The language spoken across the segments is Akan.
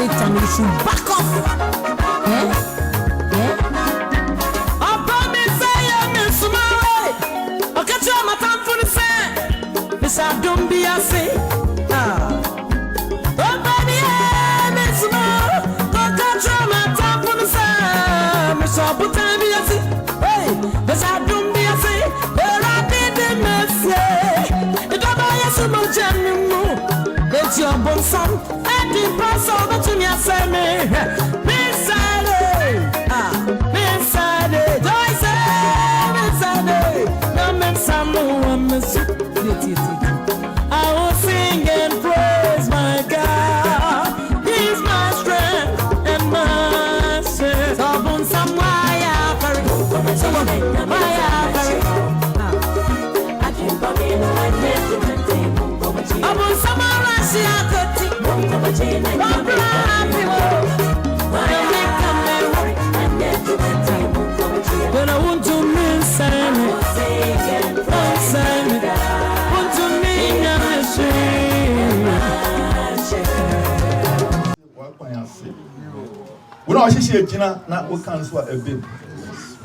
Satan, you should back off. I promise I am in Somali. I'll catch you on my time for the sand. Miss I don't be a say. Oh, baby, I'm in Somali. I'll catch you on my time for the sand. Miss I put time be a say. Hey, Miss I don't be a say. Well, I did the mess. It don't buy us so much anymore. It's your bon son. And the pass over to me, I say me. I will sing and praise my God. He's my strength and my strength. Upon some wire, I can't forget I never upon some Russia, when I want to miss when I see Gina, not what comes what a bit.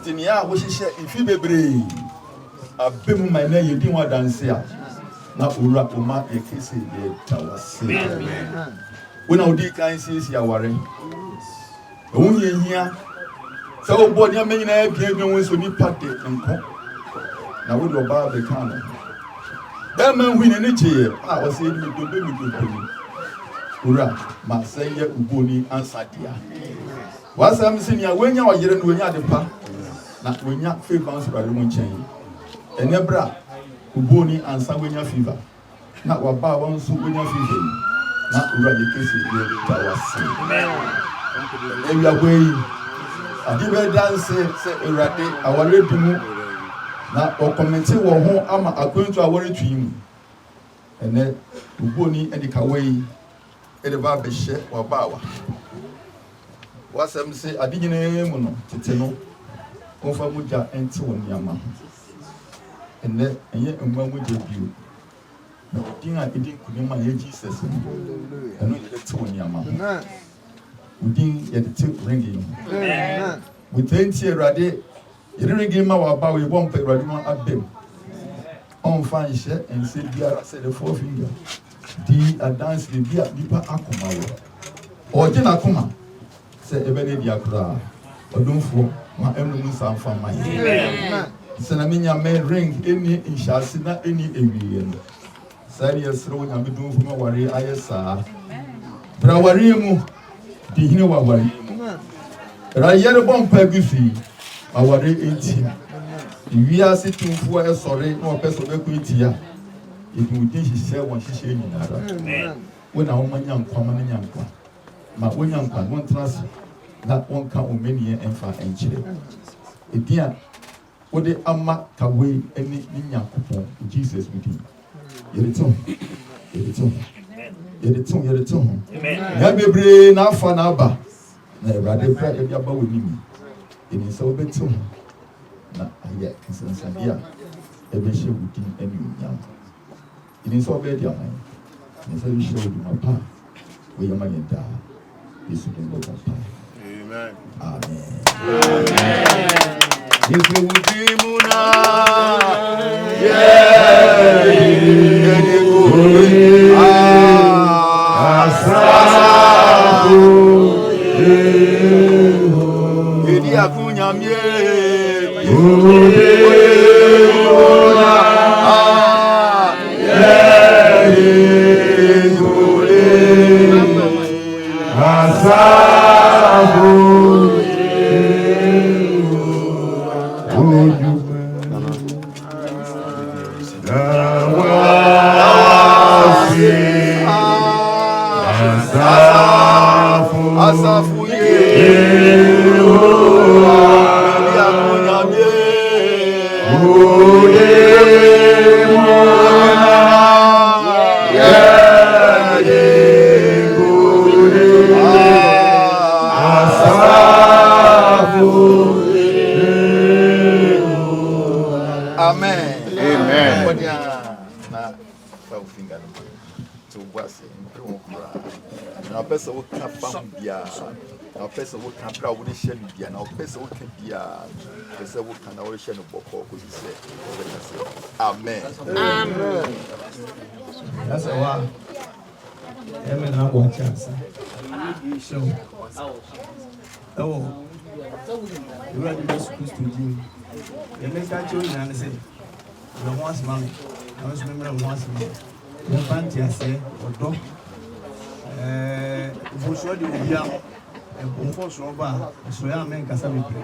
Tinia, what she said, if you be brave, a bit my name, you didn't want to dance here. Now, Ura, Uma, a kiss it, tower. When I did kind see your worry. Only here. So, what your men gave me was when you packed it and come. Now, we go by the corner. That man win any chair. I was saying, you do baby. Ura, my say, Ubuni, Ansah. What's I'm saying, when you are here and when you are the park, not when you are 3 pounds by the moon chain. And Nebra, Ubuni, Ansah, when you fever. Not what bar one soup when you fever. Not Ura, the case is here. And we are way. I did dance, say, Urate, our ready move. Now, or commenting or home, I'm going to our dream. And then Ubuni and the Kawai. The barber shed or bower. What's I'm say, I didn't know to know over Muja and two on Yama. And then, and yet, and when we debut, no dinner eating Kunima Jesus, and not the two on Yama. We didn't get the tip ringing. We think here, Rade, you didn't give our bow, we won't pay Radima at them. On fine shed and say, Biara said the 4 finger. The dance the beer deeper Kumawood. Or Jena Kuma say Ebene Diakra or don't for my enemies and for my Senaminia may ring any in Shasina any avian. Sarius throwing a middle from a warrior ISA. Brawarimu, the Hinowa worry. Rayera bomb pegusi, our 18. We are sitting for a sorry or person of equity. If you think she said when she said in that, when a woman young common and young one, my one young one, one trust that one count many and far and children. A dear, what they amma away any young coupon, Jesus with him. You're the tongue. Yabe brain, Alpha Naba. Rather, pray about with me. It is so bad too. Not yet, since I'm here. Every show with him any young. It is all bad, young man. And so you showed you my path. Where your money die. This is the Lord of time. Amen. Amen. If you would be Muna, na pesa wo ka fa bia na pesa wo ka pra wo de hye no bia na pesa wo ka bia pesa wo ka na wo hye no boko ko di se amen amen that's why amen na bo chance so oh you ready to school to you you make that join and say the once man I was remember once man the fancy say odo for sure the obia e for sure ba so ya men kasa me play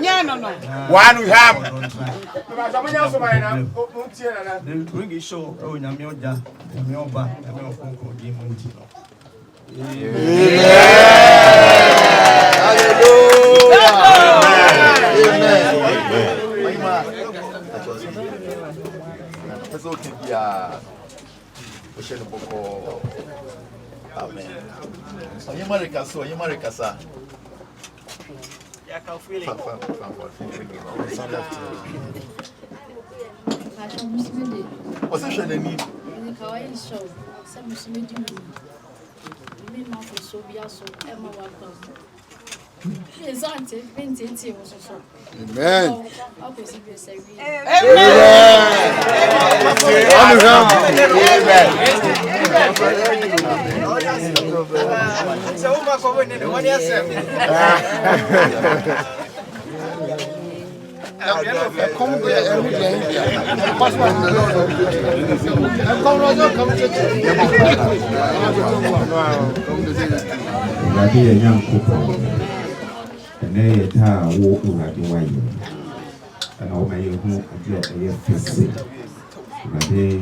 yeah, no. One we have. The bring it show. Oh, nyame oja, nyame oba, nyame ofonko di mu nti no. Hallelujah. Amen. Pesa wo ka bia wo hye no boko amen. Oyemare kasa. I can feel it. What's the name? And I may who address a face. They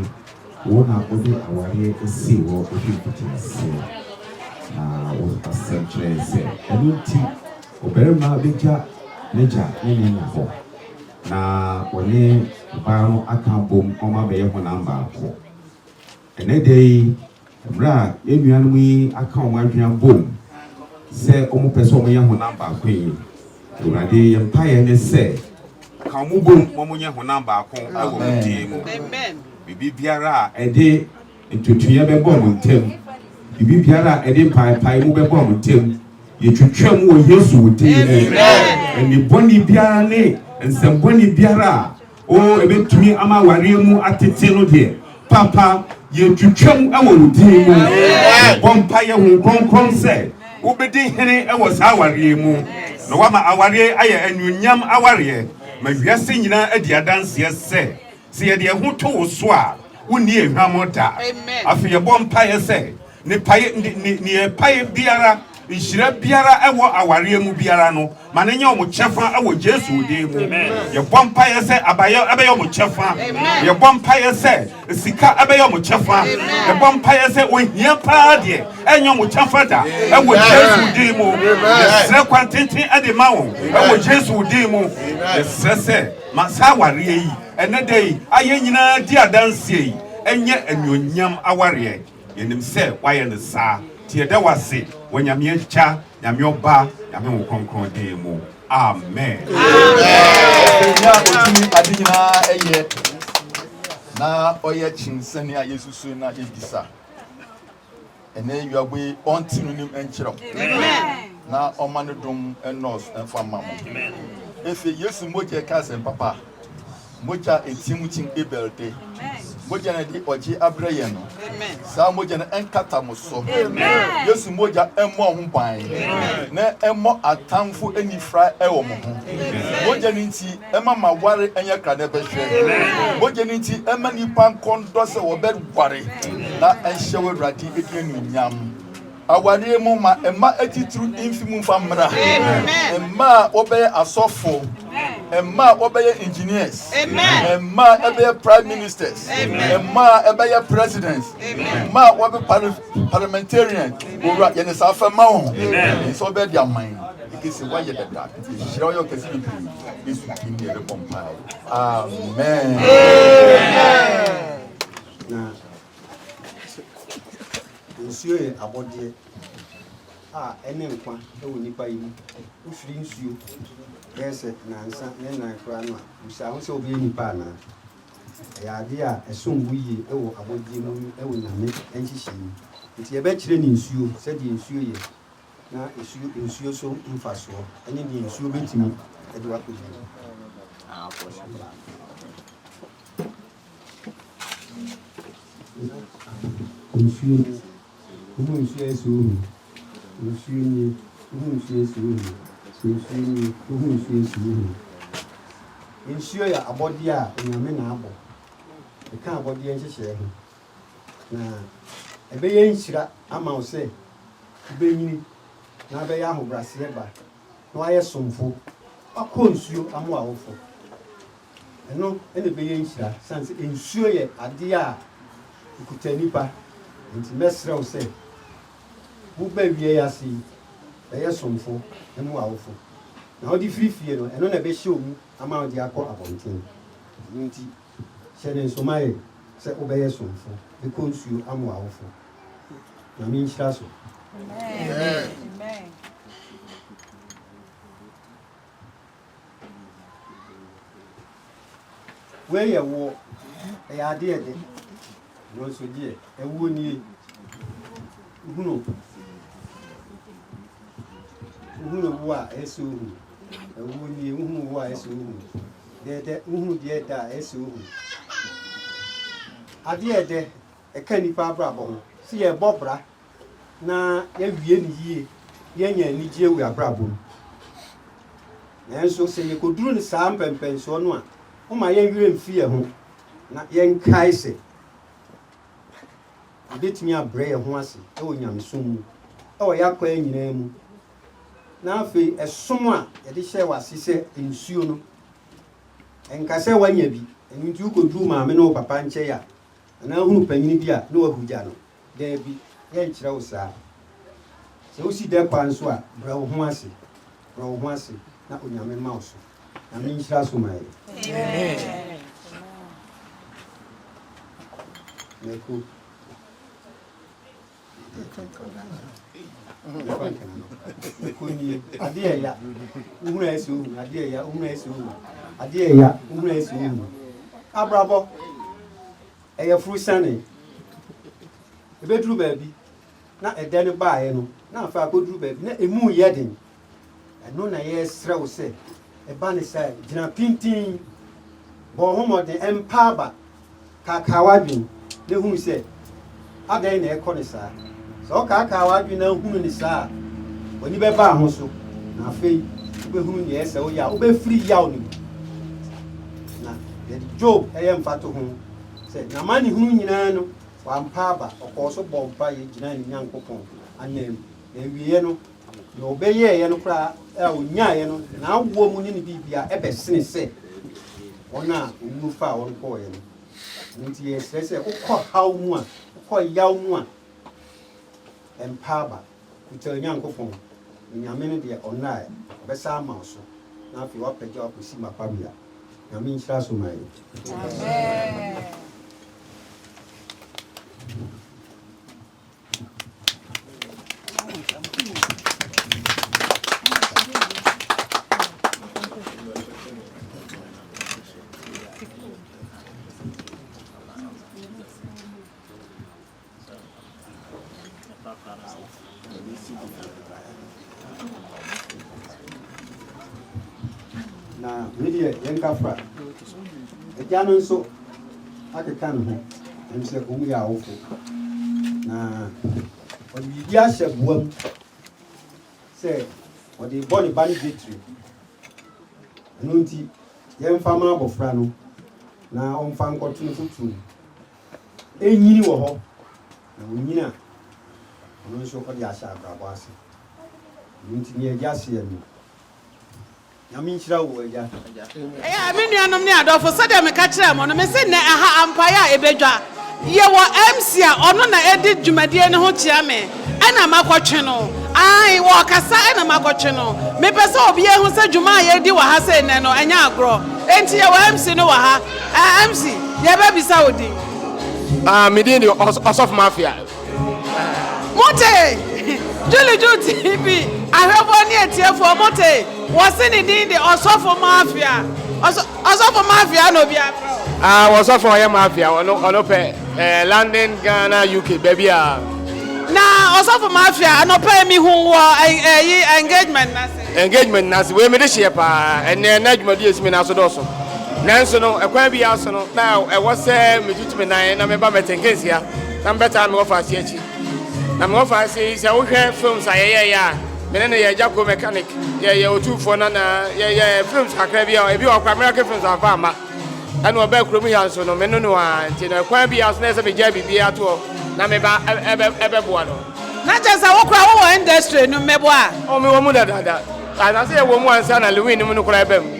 won't have our see what we say. Was a century say. And you tea, or very much bigger nature in the hall. Now, when they bound a camp boom on my way for number. And a day, bra, if you and me, I can't want you boom. Say, almost person young number queen. Already, empire say. Kamubum momunya honamba kon awo mutiemu amen bibi biara ede ntutuye bebo muntem bibi biara ede pai mu bebo muntem yetwetwam wo Yesu wutiemu amen eni boni biara ne nsemboni biara o ebetumi ama waremu atete no de papa yetwetwam awo wutiemu bompa ye hu konkron se ubedi hene ewo sa waremu no wama aware aye anunyam aware ma wiase nyina adi adanse se ye de ho to wo so a woni ehwamota afi ye bompa ye se ne paye ne paye biara nhira biara ewo aware mu biara no ma ne nya omo chefa ewo Jesu de mu ye bompa ye se abaye abaye omo chefa ye bompa ye se sika abaye omo chefa ye bompa ye se ohia pa de enyo omo chefa da ewo Jesu de mu se kwantintin ade ma wo ewo Jesu de mu se masa aware yi ene dey aye nyina di adanse yi enye anuonyam aware yenim se waye ne sa tie da wase wonyame acha nyame oba nyame wo konkron de mu amen Ya otumi adina eye na oye chinsani a Yesusu na ebisa ene yuagbe ontinu nim enchiro amen na omane dum enos enfama mo amen efe Yesu moje kase papa moja etimutin ebelte moja na di oji abreye no sa moja na enkata moso Yesu moja emo ho ban na emo atamfo anifra ewo mo ho moja ni nti ema maware enya krade behwe moja ni nti ema nipa nkondo se wo be gware na ehyewe radi edienu nyam aware mu ma ema atitru infimu famra ema obeye asofo ema obeye engineers ema obeye prime ministers ema obeye presidents ema obe parliamentarian ora ye ne safa ma ho so be dia man ikisi wa ye da shira yo kesi bi Yesu kini e pompa amen na nsuo ye abodie a ene nkwa ewo nipa yi ufiri nsuo yese na Ansah ne na kra no usa ho se obi nipa na ya ade a esombu yi ewo abodie mu ewo nyame enhihye nti yɛbɛkyerɛ ne nsuo sɛdeɛ nsuo yɛ na nsuo so mfa soɔ ɛne deɛ nsuo bɛtumi ɛde wakɔdi nsuo wohu nsuo ɛsɛ ohu nsuo nie wohu nsuo ɛsɛ ohu nsuo nie wohu nsuo ɛsɛ ohu nsuo yɛ abɔdeɛ a onyame na abɔ ɛka abɔdeɛ nhyehyɛeɛ ho na ɛbɛyɛ nhyira ama wo sɛ wobɛnyini na bɛyɛ ahobraseɛ ba na wayɛ somfo wakɔ nsuo ama awofo ɛno ɛna ɛbɛyɛ nhyira sane sɛ nsuo yɛ adeɛ a ekuta nipa nti mɛsrɛ wo sɛ woba wie ase ɛyɛ somfo ɛmu awofo na wode firi fie no ɛno na ɛbɛhyɛ wo mu ama wode akɔ abɔnten nti hyɛ ne nsoma yɛ sɛ wobɛyɛ somfo bɛkɔ nsuo ama awofo na menhyira so Amen. Where you walk, a idea that no so dear, a wound who are so a wound who are so that who dear that so a dear there a candy brabo, see a bobra. Na yawie ni yie yenya ni gie wi abrabo nanso se yekoduru ni saa mpempenso no a o ma yenwire mfie ho na yenkae se abetimi abrɛ ye ho ase e wo nyamesom mu e wo yakwa nyina mu na afei esom a ye de hye wase se nsuo no enkase wanya bi enu nti ukoduru maame no papa nche ya na hunu panyini bi a na wahugya no da bi yɛn kyerɛ wo saa sɛ wosi dɛ kwa nso a brɛ wo ho ase na onyame ma wo so na menhyira so ma yɛ mɛko mɛkɔnie adeɛ ya wohunu a ɛsɛ ohu adeɛ ya wohunu a ɛsɛ ohu adeɛ ya wohunu a ɛsɛ ohu abrabɔ ɛyɛ furu sane ɛbɛduru baabi na ɛdɛ no baeɛ no na afa akɔduru baabi na emu yɛ den ɛno na yɛsrɛ wo sɛ ɛba ne sɛ gyina pintin bɔ ho mmɔden ɛmpaaba kaakaa wadwen na hunu sɛ adɛn na ɛkɔ ne saa sɛ ɔkaakaa wadwen na hunu ne saa a w'ani bɛbaa ho so na afei wobɛhunu neɛ ɛsɛ woyɛ a wobɛfiri yaw no mu na yɛde Job ɛyɛ mfato ho sɛ nama ne hunu nyinaa no wampaaba ɔkɔɔ so bɔ mpa yɛ gyina ne Nyankopɔn anam na awie no na ɔbɛyɛeɛ no koraa a ɔnyaeɛ no na awoɔ mu ne ne biribia ɛbɛsene sɛ wɔn a ɔwu fa a wɔn kɔɔeɛ no nti yɛsrɛ sɛ wokɔ haw mu a wokɔ yaw mu a ɛmpaaba kuta Nyankopɔn Nyame no deɛ ɔnnaeɛ ɔbɛsa ama wo so na afei woapagya wakɔsi mapabea Nyame nhyira so ma yɛ amen. Na media yenkafra agya no nso akeka ne ho ɛnsɛ ɔmu yɛ awofo na ɔde biribi ahyɛ boam sɛ ɔde bɔ ne ba ne betri ɛno nti yɛmfa ma abɔfra no na ɔmfa nkɔto no fotuo ɛnyini wɔ hɔ na ɔnyini a ɔno nso ɔde ahyɛ abrabɔ ase ɛno nti ne agya aseɛ no Nyame nhyira wo agya ɛyɛ me nuanom ne adɔfo sɛdeɛ meka kyerɛ mo no me se nnɛ aha ampaeɛ a ɛbɛdwa yɛwɔ MC a ɔno na ɛde dwumadie no ho kyia me ɛna makɔtwe no ai wɔ kasa ɛna makɔtwe no mepɛ sɛ obi ehu sɛ dwuma a yɛdi wɔ ha sɛ nnɛ no ɛnyɛ agorɔ enti yɛwɔ MC no wɔ ha MC yɛbɛbisa wo din me din Osof Mafia mote Juu TV ahwɛfo ne atiefo mote wɔse ne din de Osofo Mafia Osofo Mafia no bia Osofo ɔyɛ Mafia ɔno pɛ London Ghana UK baby a na also for mafia no pay me who engagement nasi we me de share pa ene na adwumadi esimi na so do so nanso no ekwan bi aso no na e wo se me tutumi nan na me ba metenkesia na mbeta me ofa asi achi na me ofa asi se wo hwe films ayeye ya me ne ye jako mechanic ye OTUMFOUR na ye films kakra bi a ebi wa kwa American films afa ama ana oba kuro mu ya so no me no a nti na ekwan bi aso na se be ja bibia to na me ba ebe boa no na just wo kura wo industry no meboa o me wo mu da ana se wo mu Ansah na Lewin mu no kura ebe mu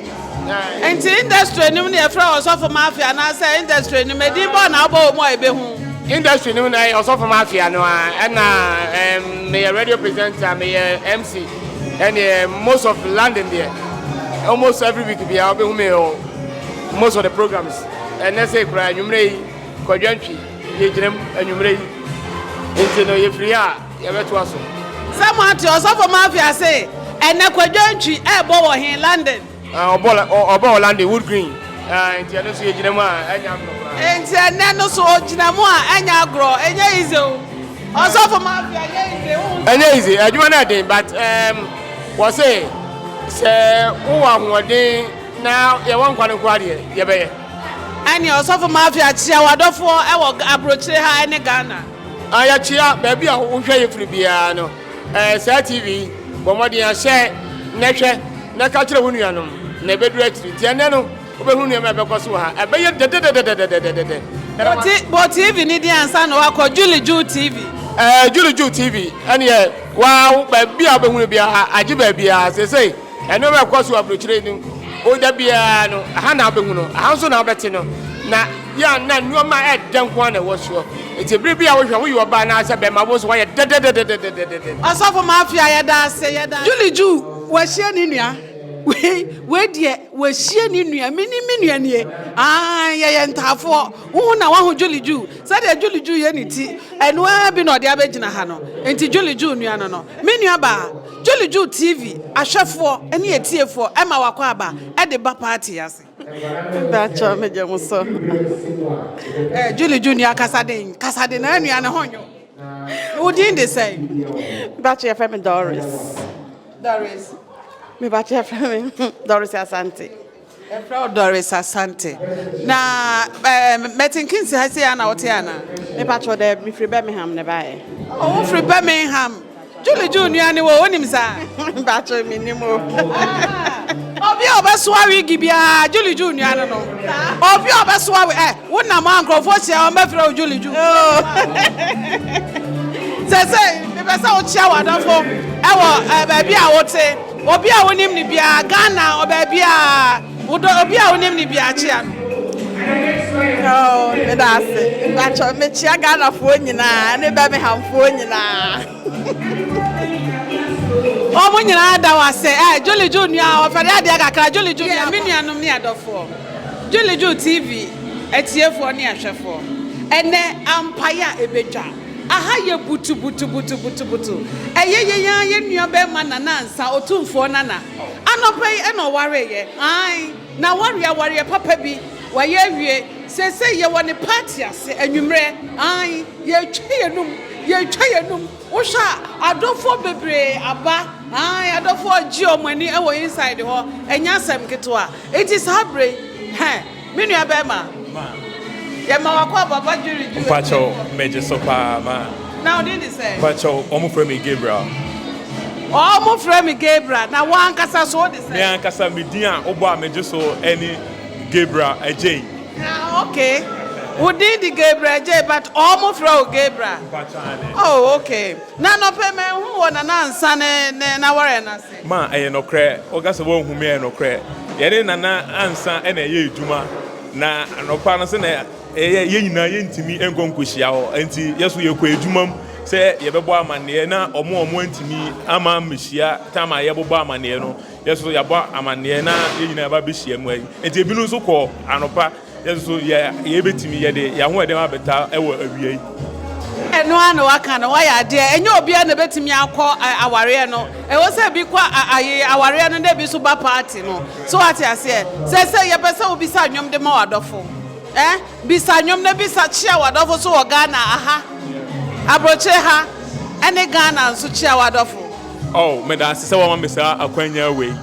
enti industry nim na efra also for mafia na say industry nim edi bo na obo mo ebe hu industry nim na also for mafia no na me radio presenter me MC and most of London there almost every week be I be hu me most of the programs and let's say kura nwumre kwadwantwi ye girem nwumre enti no ye free a ye beto aso someone to also for mafia say ene kwadwantwi e bo wo hin London obo London Wood Green enti eno so ye girem a anya agro enti ene no so ginamo a anya agro enye ize o also for mafia enye ize adwuma na den but we say wo wa hoden na ye won kwano kwade ye be ye ani also for mafia chia wadofo e wo abrochire ha ene Ghana aya chia ba bia wo hwe ye firi bia no sa TV bomodi ya share na hwe na ka kire wonu anom na be directory ti ene no obehu nu ema be koso ha ebe ye de but TV ni di Ansah no akọ Juu TV Juu Tv ene ye wa ba bia obehu bia agi ba bia sesei ene be koso abrochire ni o da bia no ha na obehu no ha so na obeti no na ya na nuoma edan kwa na woso eti biribi a wo hwe wo yo ba na ase be ma wo so wa ye de also for mafia ye da se ye da Juu wa hie ni nua we die we hie ni nua mini nua nie ye ntafo wo na wa ho Juu se de Juu ye ni ti eno a bi no de abegina ha no enti Juu nua no me nua ba Juu TV ahwefo ene etiefo e ma wakọ aba e de ba party ase Bacho meje muso Juu nua kasade na nua ne honyo wo din de say Bacho ya friend Doris me bacho ya friend Doris Asante Doris Asante na metinkinsi ha say ana wote ana me bacho de me free Birmingham ne bae oh free Birmingham Juu nua ne wo onim sa bacho mi ni mo obi obesoa wigi bia Juu nua no obi obesoa wo na ma ankrofo chia o mafira Juu sese me pesa o chia wadafo e wo ba bia wote obi a wonim ni bia Ghana oba bia obi a wonim ni bia chia no me da se bacho me chia Ghana fo nyina ne Birmingham fo nyina omo nyina da wase Juu nua o fere ade akakra Juu nua me nuanom ne adofo Juu TV etiefo ne ahwefo ene ampaya ebedwa aha ye butu ye nua be ma na Ansah OTUMFOUR nana anopai e no ware ye na ware papa bi wa ye wie sese ye woni party ase anwumre ye twa yenum wo sha adofo bebre aba adofo agi omani e wo inside ho enya asem ketewa it is heartbreak me nua be ma ye ma wakọ baba Juu Pacho meje sopa ma now did he say Pacho omo frame Gabriel na wan kasa so de say me an kasa me din a obo a meje so any Gabriel ejay okay who did the Gabriel ejay but omo frame Gabriel oh okay na no pe me hu wona na Ansah ne na ware na say ma eye no kre o gasa wo hu me no kre ye na Ansah e na ye eduma na anopa no se na ye nyina ye ntimi enkonkohia ho enti yeso ye kɔ edwumam se ye bɛbɔ amane na ɔmo ntimi ama mehia tama ye bɔbɔ amane no yeso ya bɔ amane na ye nyina ba behia mu ai enti ebinu so kɔ anopa yeso ye betimi ye de ya ho ede ma beta ɛwɔ awiei eno ano aka no wa ya de enye obi na betimi akɔ aware no e wo se bi kɔ aye aware no na bi so ba party no so ati ase se ye pese obi sa nwom de ma wadofo bisa nyom na bisa chia wadofo so wo Ghana aha abroche ha ene Ghana nso chia wadofo oh me da se wa mesa akwanya we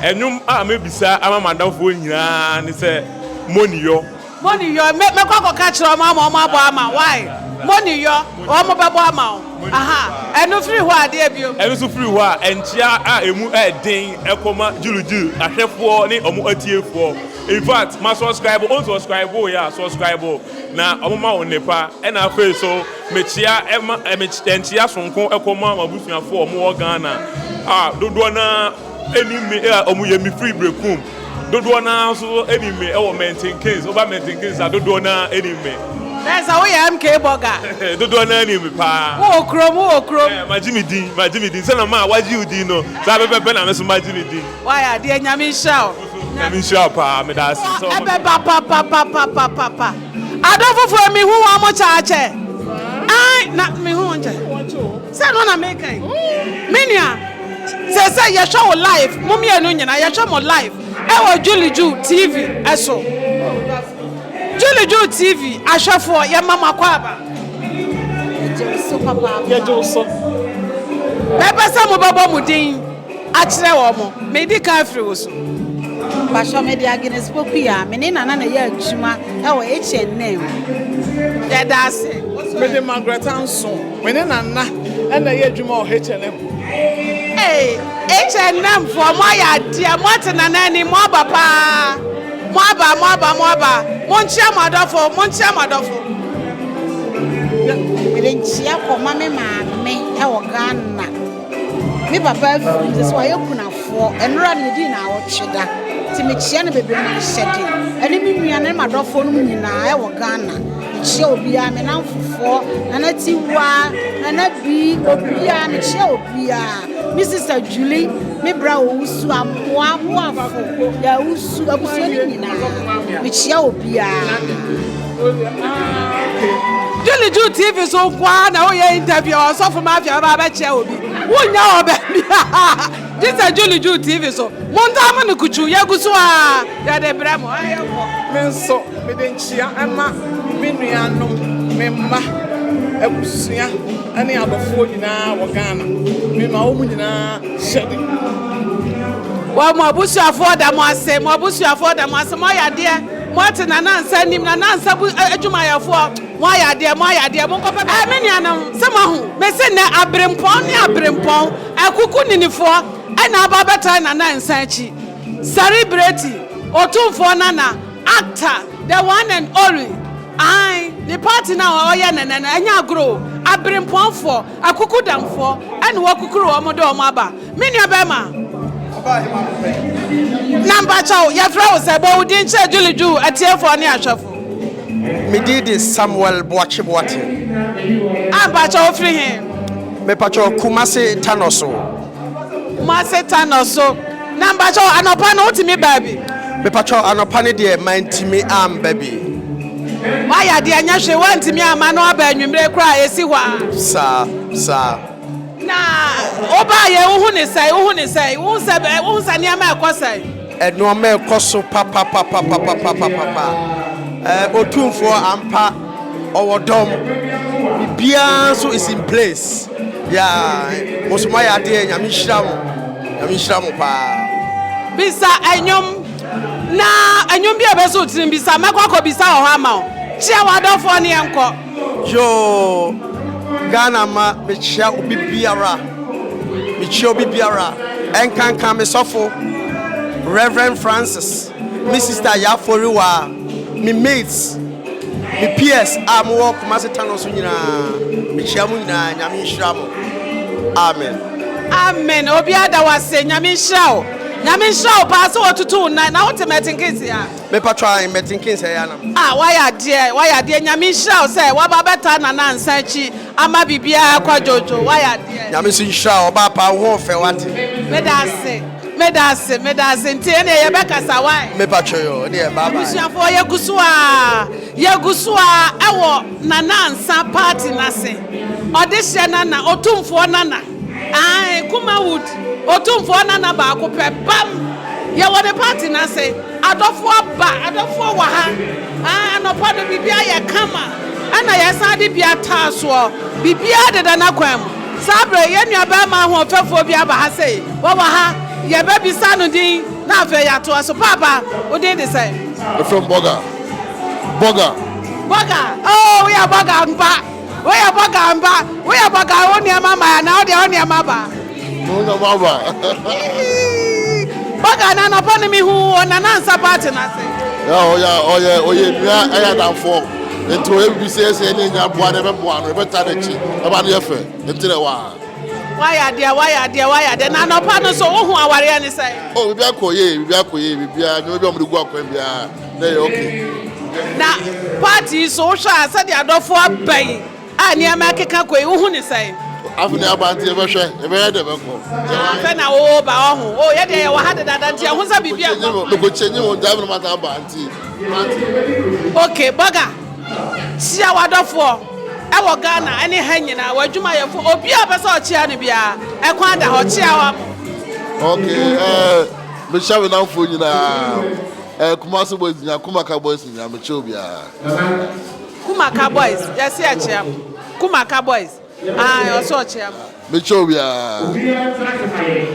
enum a me bisa ama madafo nyina ne se money yo me kwa ka kire o ma abo ama why money yo o mo bebo ama aha enu free ho ade bio enu so free ho a enchia a emu den ekoma juluju ahwefo ne omo atiefo in fact ma subscribe on subscribe ya subscribe na omo ma onepa na afa so mechia enchia sonko ekoma mabusuafo omo Ghana dodo na enime omo yemi free breakum dodo na so enime e wo maintain case over maintain case dodo na enime there's a way MK burger dodo na enime pa wo krom majimi din say na ma waji udi no sa bebe na me so majimi din why ade nyame shao nyame shao pa me da so pa adofo mi hu wa mo chaache ai na mi hu nje say no na make ai minia say ye show live mummy enu nyina ye show mo live e wo Juu TV eso Juu TV ahwefo ye mama kwaba ye joso bebe sa mo babo mu din a kire wo mo me di ka afri wo so Basho media Guinness Boakye me na ye adwuma e wo H&M ya dase me de Margaret Ansah me na na ye adwuma o H&M H&M for mo ya dia mo tena na ni mo aba pa mo aba mo nchia madofo me de nchia ko ma me e wo Ghana me papa fi so aye kunafo enra ne di na wo tweda ti me chia ne bebe mo hyede ene mi nua ne madofo no nyina e wo Ghana chia obia me na mfofo na tiwa na bi obia me chia obia Mrs. Julie, me bra usu amoafo ya usu abuso ni nyina me chia obia Juu TV so kwa na o ye interview o so for mafia ba ba chia obi wonya oba this is Juu TV so monta ma ne kuchu ya gusu a ya de bramo ayeko me so me de nchia ama me nuanom me mma abusua ane abafo nyina wo Ghana me ma wo nyina hyede wa mo abusuafo da mo ase mo ya de mo tena na Ansah nim na Ansah adwumayafo mo ya de mo kopa me nuanom se mo hu me se ne abrempon akuku ninifo ana aba beta na Ansah achi celebrity OTUMFOUR nana actor the one and only the party now oya nana anya agro abrempon akuku damfo ene wo kukuru wo modo mo aba me nua be ma number chow ya fra se bo udin che Juu atiefo ne ahwefo me did Samuel Boakye amba chow free him me pacho Kumase Tanoso number chow anopa no utimi baby me pacho anopa ne de mantimi am baby why ya de anya hwe wantimi ama no aba anwumre kra esi hwa sa na oba ye wo hu ne sai wo sa ne ama ekosai eno ma ekoso papa OTUMFOUR ampa owodom bibia so is in place yeah mosoma ya de nyame hira mo pa bisa enyom na enyom bia be so tirim bisa makwa bisa ho ama chia wadofo ne enko yo Ghana ma me chia obi biara enkankan me sofo Reverend Francis me sister Yaforiwa me mates me PS amwo Kumase Tanoso nyina me chia mu nyina nyame hira mo amen obi ada wase nyame hira pa so otutu na what meeting case ya me patwa meeting case ya na why there nyame hira say wa ba beta na Ansah chi ama bibia kwa jojo why there nyame so hira oba pa ho fe wate me dase ntie ne ye bekasa why me patwa yo ne baba abusuafo ye gusua ewo na Ansah party na se odihye na OTUMFOUR nana Kumawood OTUMFOUR nana ba ko pe bam ye wo the party na se adofo wa ha no podo bibia ye kama ana ye sade bia taso bibia de na kwam Sabre ye nua ba ma ho fefo bi aba ha sei. Wo wa ha ye ba bi sanu din na afa ya to aso papa. O din de say. From Boga. Oh, we are Boga mba. We are Boga mba. We are Boga oni mama na o de oni mama. No mama. Boga na no pon mi hu na Ansah party na say. Yeah, I had for. Into every says any whatever one, every time about your friend. Until a while. Why are there? Na no pano so who aware any say. Oh, we be akoye, no be go akwa okay. Na party so sha said the adofo abai. Ani amakeka koi who ni say. Afu na abanti e be hwe, e be de be ko. Fe na wo ba ho. Oh, ye de wo ha de dadanti ho sa bibia ko. No go chenye won da no mata abanti. Okay, Boga. Sia wadofo. E wo Ghana ani hanyina wadwuma yefo obi abesa ochia ne bia. E kwa da ho chia wa. Okay, me shawe na fo nyina. Kumasi boys nya Kumaka boys nya me che obia. Kumaka boys, yes ya chia. Kumaka boys. Ah, oso ochia. Me che obia.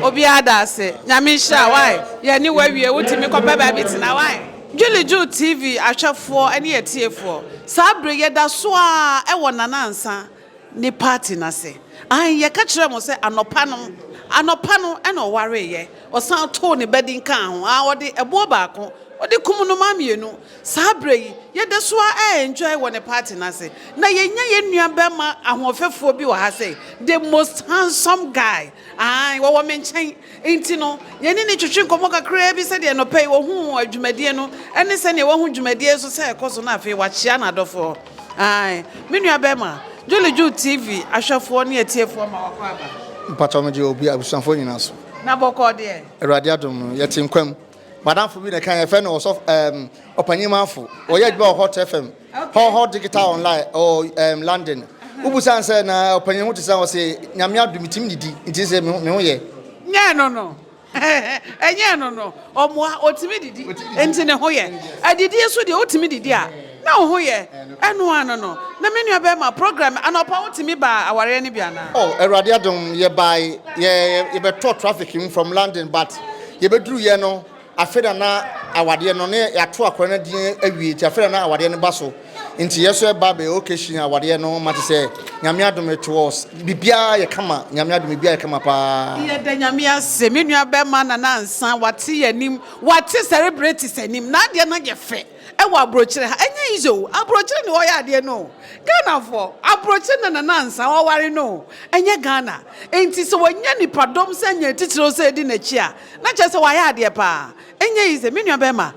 Obi adase. Nyamisha why? Ye ni wawie wutimi kopa ba bitina why? Juu TV ahwefo ene yetiefo. Sabre ye da so a e wo Ansah ni party na se. An ye ka kire mo se anopa no ene o ware ye. O san to ne bedin kan ho. A wo de ebo baako. O de kum no mamienu. Sabre ye da so a enjoy wo ne party na se. Na ye nya ye nua be ma ahofefo bi wo ha se. The most handsome guy. An wo menchen enti no ye ni twetwe nkomo kakra bi se de no pay wo hu adwumadie no ene se ne wo hu dwumadie so se ekoso na afi wa chia na adofo. Ai me nua be ma Juu TV ahwefo ne etiefo ma wakọ aba. Mpacho meje obi abusanfo nyina so. Na boko de. Erade adom ye tinkwam. Madam for bi na kan ye fe no so opanyimanfo. Oye adwa Hot FM. Hot digital online or London. Ubusan say na opanyimu ti say o say nyame adum tim didi. Nti say me ho ye. Nya no. Enye no. Omo otimi didi. Enti ne ho ye. Adidi so de otimi didi a. Na ho ye. Eno ano no. Na me nua be ma program anopa otimi ba aware ne bia na. Oh, Erade adom ye buy ye be to traffic from London but ye be dru ye no afeda na awade no ne ya to akwa na din awie ti afeda na awade ne baso. Nti yeso e ba be occasion awade no mate say nyame adom towards bibia ye kama nyame adom bibia ye kama pa ye da nyame ase me nua be ma na Ansah wate yanim wate celebrities anim na de na ye fe e wa abrochire ha enya izo abrochire ne wo ya de no Ghana for abrochire na Ansah wo ware no enya Ghana enti so wonya nipadom se nya titiro se di na chi a na che se wa ya de pa enya ize me nua be ma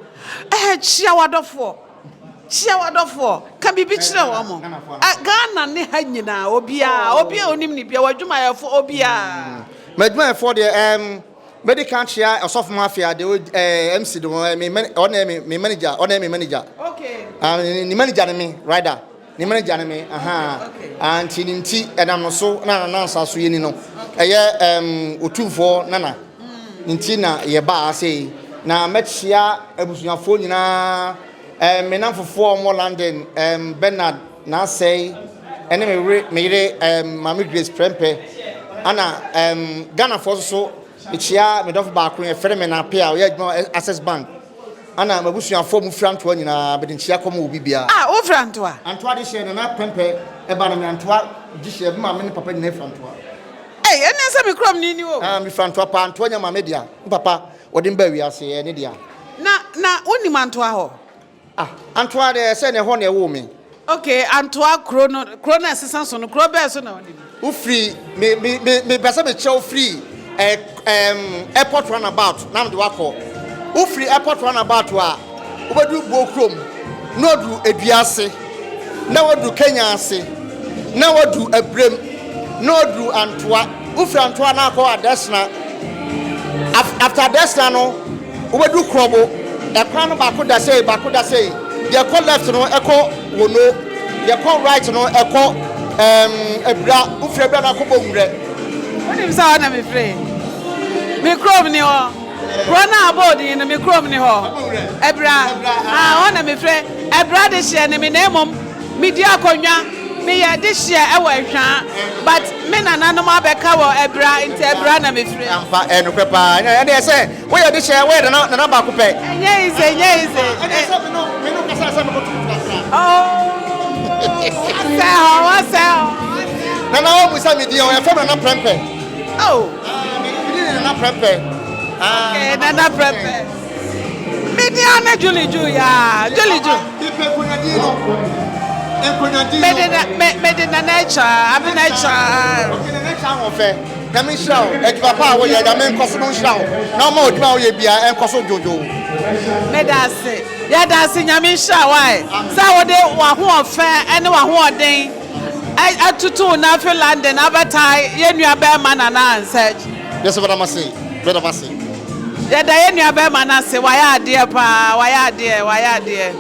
chia wadofo ka bibi kire wo mo Ghana ne ha nyina obia onim ni bia wadwuma yefo obia madwuma yefo de medical chair of mafia the MC the me manager okay ni manager me rider ni manager me and tinti enam no so na Ansah so yeni no eye OTUMFOUR nana nti na ye ba say na mechia abusuafo nyina menamfofo mo London Bernard na say ene me re Mami Grace Prempe ana Ghana for so ichia me dof ba ko e fere me na pay a ye Access Bank ana mabusuafo mu franto nyina be de chia kom obi bia o franto antoa de share na Prempe e ba na me antoa di share ma me papa ni franto ene se me krom ni o me franto pa antoa nya ma me dia papa odin ba wi ase e ne dia na oni mantoa ho Antoa de say ne ho na ewo me. Okay, Antoa krono assistance so no kro be so na woni. U free me pesa me chow free airport runabout na de wako. U free airport runabout wa obedu Bokrom na odu Eduase na odu Kenya ase na odu Abrem na odu Antoa. U free Antoa na ko adesna after adesna no obedu Krobo ekwan no baako da say the call left no eko wono the call right no eko ebra ufre bra na ko bonwure onim sa na me free me krom ni ho corona aboard ni me krom ni ho ebra ona me free ebra de hye ni me na emom media akonwa Me ya this year e wa hwa but me nananom abeka wo ebra inte ebra na me free. Ampa enukwe pa. Ya dey say we ya this year we na ba ko pe. Enye ize. Me no kasa say me ko tu. Oh. What's Nana wo musa me di o ya fam na prempe. Oh. Me di na prempe. Okay, nana prempe. Me di ana Juli Juu ya. Juli Juu. Ipe kunya di no. Medina nature, abi nature. Okay, nature wo fe. Kami show, e papa wo ye da men koso no show. Na ma oduma wo ye bia en koso jojo. Me da se. Ya da se nyame show why? Sa wo de wa ho ofe ene wa ho oden. Atutu na fe London abatai ye nua be ma na Ansah. Yes, what am I say? What am I say? Ya da ye nua be ma na se wa ya ade pa, wa ya ade.